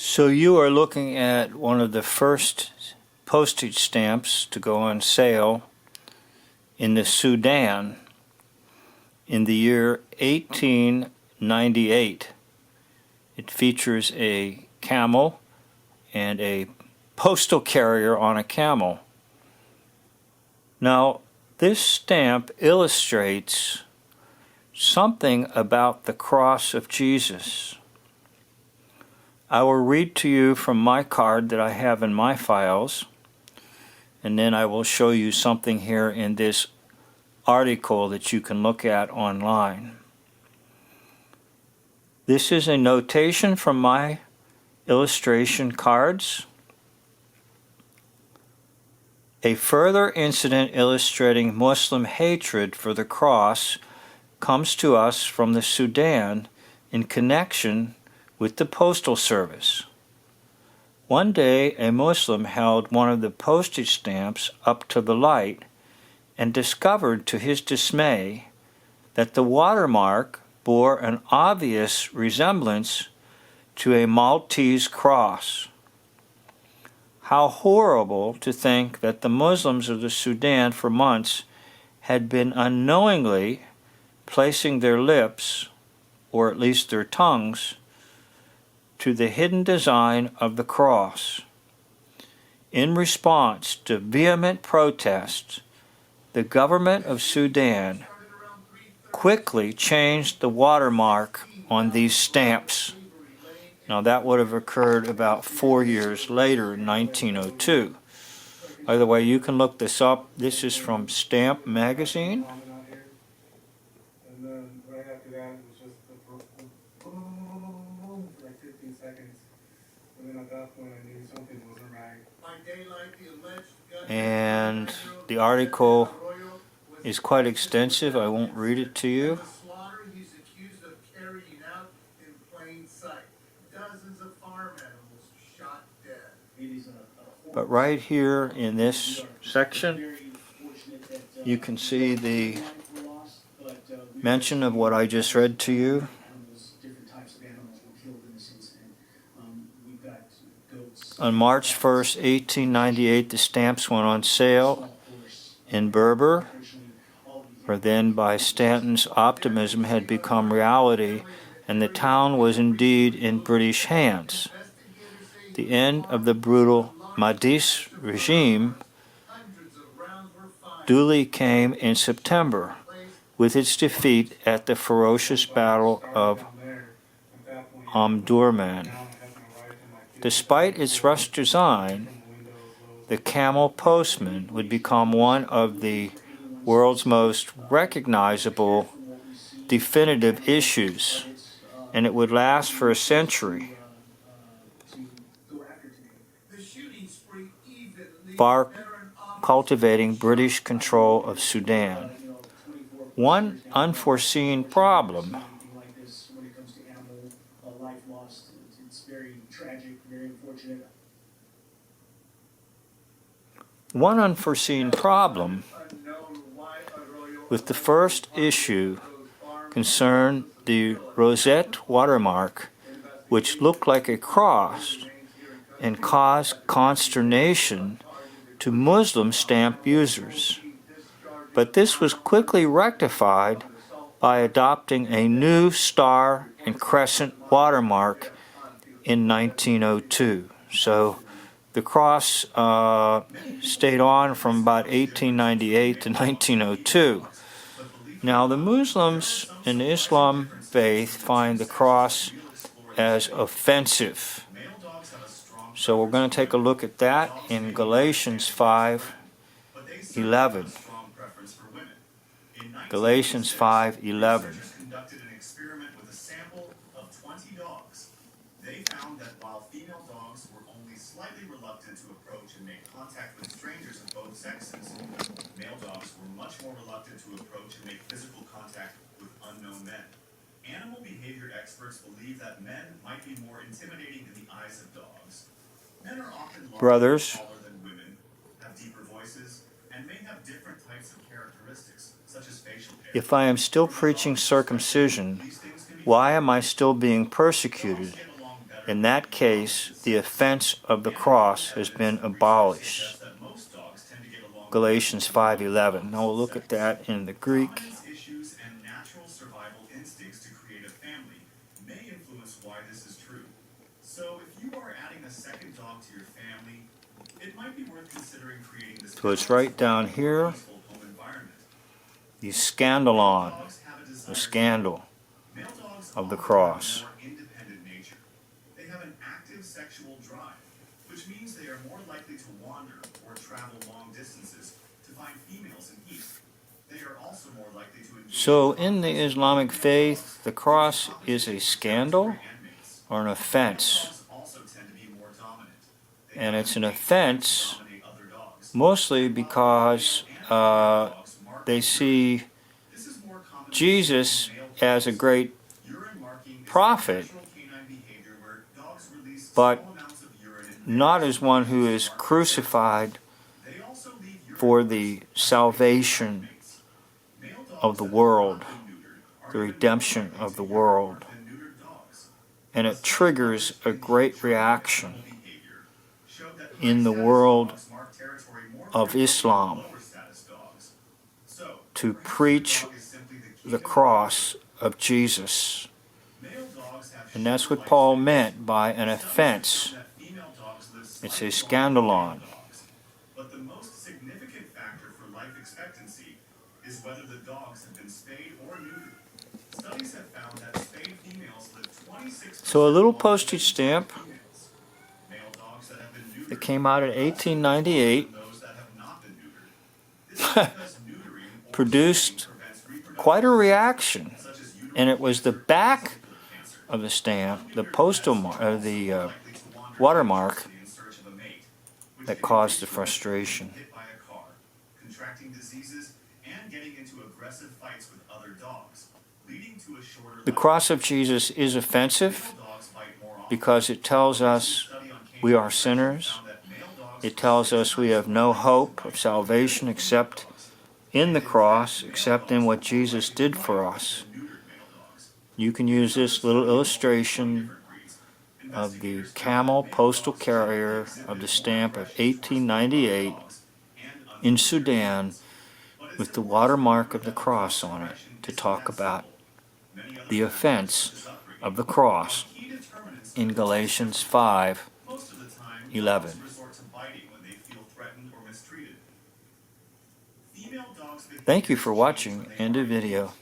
So you are looking at one of the first postage stamps to go on sale in the Sudan in the year 1898. It features a camel and a postal carrier on a camel. Now, this stamp illustrates something about the cross of Jesus. I will read to you from my card that I have in my files, and then I will show you something here in this article that you can look at online. This is a notation from my illustration cards. A further incident illustrating Muslim hatred for the cross comes to us from the Sudan in connection with the postal service. One day, a Muslim held one of the postage stamps up to the light and discovered to his dismay that the watermark bore an obvious resemblance to a Maltese cross. How horrible to think that the Muslims of the Sudan for months had been unknowingly placing their lips, or at least their tongues, to the hidden design of the cross. In response to vehement protests, the government of Sudan quickly changed the watermark on these stamps. Now that would have occurred about 4 years later in 1902. By the way, you can look this up. This is from Stamp Magazine. And the article is quite extensive. I won't read it to you. But right here in this section, you can see the mention of what I just read to you. On March 1st, 1898, the stamps went on sale in Berber, for then by Stanton's optimism had become reality, and the town was indeed in British hands. The end of the brutal Mahdist regime duly came in September, with its defeat at the ferocious Battle of Omdurman. Despite its rush design, the Camel Postman would become one of the world's most recognizable definitive issues, and it would last for a century, far cultivating British control of Sudan. One unforeseen problem with the first issue concerned the rosette watermark, which looked like a cross and caused consternation to Muslim stamp users. But this was quickly rectified by adopting a new star and crescent watermark in 1902. So the cross stayed on from about 1898 to 1902. Now the Muslims in the Islam faith find the cross as offensive. So we're going to take a look at that in Galatians 5:11. Galatians 5:11. They found that while female dogs were only slightly reluctant to approach and make contact with strangers of both sexes, male dogs were much more reluctant to approach and make physical contact with unknown men. Animal behavior experts believe that men might be more intimidating in the eyes of dogs. Men are often larger and taller than women, have deeper voices, and may have different types of characteristics, such as facial hair. If I am still preaching circumcision, why am I still being persecuted? In that case, the offense of the cross has been abolished. Galatians 5:11. Now we'll look at that in the Greek. Dominance issues and natural survival instincts to create a family may influence why this is true. So if you are adding a second dog to your family, it might be worth considering creating this So it's right down here, peaceful home environment. the scandalon, Dogs have a the desire. scandal Male dogs of the often cross. have a more independent nature. They have an active sexual drive, which means they are more likely to wander or travel long distances to find females in heat. They are also more likely to engage So in the Islamic faith, the cross is a scandal or an offense. Dogs also tend to be more dominant. They And have it's an an offense dominate other dogs. mostly because they see This is more common Jesus in male as a dogs. great Urine marking is prophet, natural canine behavior where dogs release but small amounts of urine in not as one who is crucified They also leave urine for the salvation mates. Male dogs of the that have world, not been neutered are the even redemption more of the likely to world. than neutered dogs. And it triggers a great reaction Behavior showed that in the high-status world dogs mark territory more of frequently than Islam lower-status dogs. So, to perhaps preach your dog is simply the the king of cross of Jesus. Male dogs have And that's shorter what Paul lifespans. meant by an Studies have offense. shown that female dogs live It's slightly a longer than male scandalon. dogs. But the most significant factor for life expectancy is whether the dogs have been spayed or neutered. Studies have found that spayed females live 26% So a little longer postage than stamp females. Male dogs that have been neutered that came out in 1898 than those that have not been neutered. This is because neutering or produced spaying prevents reproduction, quite a reaction. such as uterine And it was the cancer, back cancer. of the stamp, the Neutered postal pets mark, are also the more likely to wander watermark aimlessly in search of a mate, which that can caused the increase the risk of being frustration. hit by a car, contracting diseases, and getting into aggressive fights with other dogs, leading to a shorter The life. cross of Jesus is offensive Male dogs bite more often. because it tells us Study on we canine are infection sinners. found that male dogs It tells were us we 6 have times no more likely hope to of bite salvation female except dogs. in the In cross, fact, except male in what dogs are more Jesus likely to did for bite us. than neutered male dogs. You can use this little illustration of the Camel postal carrier of the stamp of 1898 in Sudan with the watermark of the cross on it to talk about the offense of the cross in Galatians 5:11. Thank you for watching. End of video.